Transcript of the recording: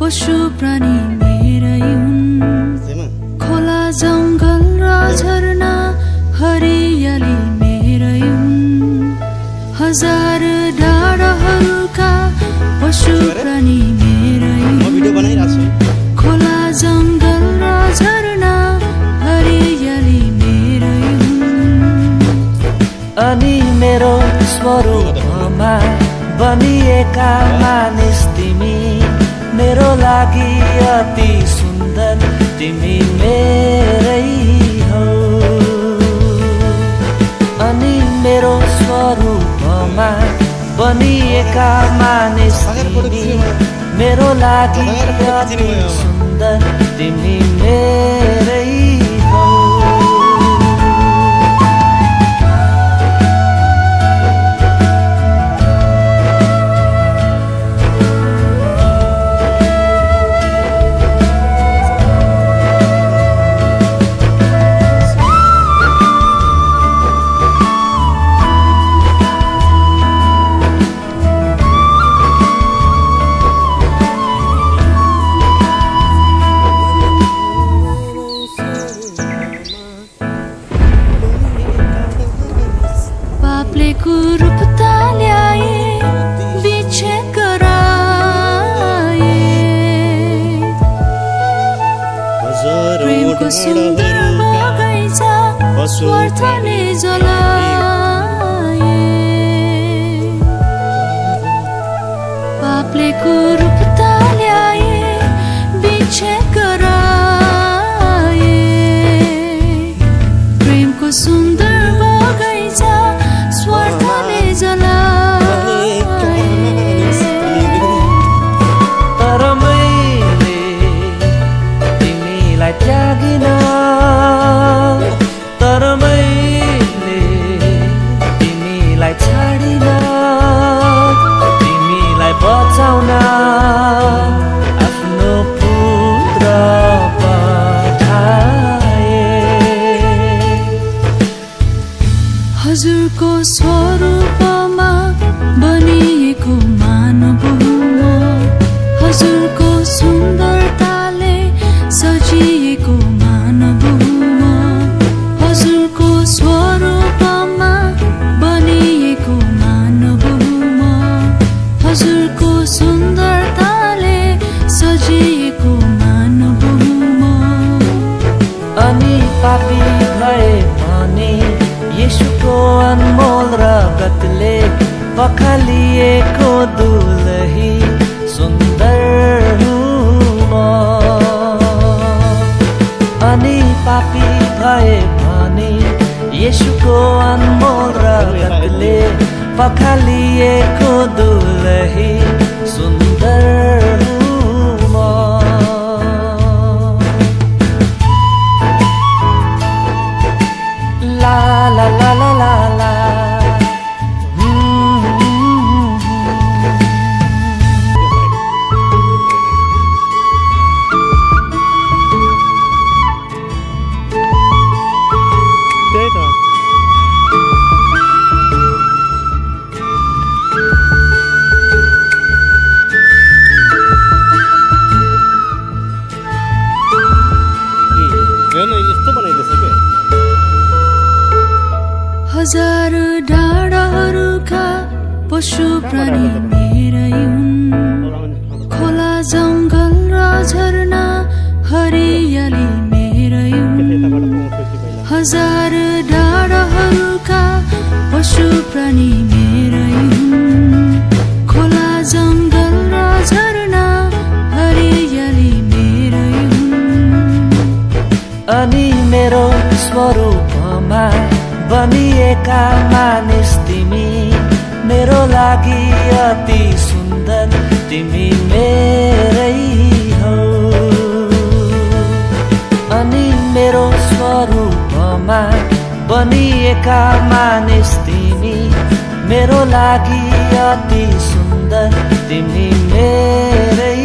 पशु प्राणी मेरै हुन्। खोला जंगल र झरना हरियाली मेरै हुन्। हजार डाँडाहरूका पशु प्राणी मेरै हुन्। खोला जंगल र झरना हरियाली मेरै हुन्। अनि मेरो स्वरूपमा बनिएका मानिस तिमी, मेरो लागि अति सुन्दर तिमी मेरै हौ। अनि मेरो स्वरूपमा बनिएका मानिस तिमी, मेरो लागि अति सुन्दर तिमी मेरै हौ। रूप ल्याए विच्छेद गराए, प्रेमको सुन्दर बगैँचा स्वार्थले जलाए। पापले रूप ल्याए विच्छेद गराए, प्रेमको सुन्दर बगैँचा स्वार्थले जलाए। तर मैले तिमीलाई त्यागिन, तर मैले तिमीलाई छाडिन, तिमीलाई बचाउन आफ्नो पुत्र पठाए। हजुरको स्वरूपमा बनिएको मानव हुँ म, हजुरको सुन्दरताले सजिएको मानव हुँ म। हजुरको स्वरूपमा बनिएको मानव हुँ म, हजुरको सुन्दरताले सजिएको मानव हुँ म। अनि पापी भए पनि येशूको अनमोल रगतले पखालिएको दुलही सुन्दर हुँ म। अनि पापी भए पनि येशूको अनमोल रगतले पखालिएको दुलही सुन्दर हुँ म। ला ला ला ला ला ला। हजार डाँडाहरूका पशु प्राणी मेरै हुन्। खोला जंगल र झरना हरियाली मेरै हुन्। हजार डाँडाहरूका पशु प्राणी मेरै हुन्। खोला जंगल र झरना हरियाली मेरै हुन्। अनि मेरो स्वरूपमा बनिएका मानिस तिमी, मेरो लागि अति सुन्दर तिमी मेरै हौ। अनि मेरो स्वरूपमा बनिएका मानिस तिमी, मेरो लागि अति सुन्दर तिमी मेरै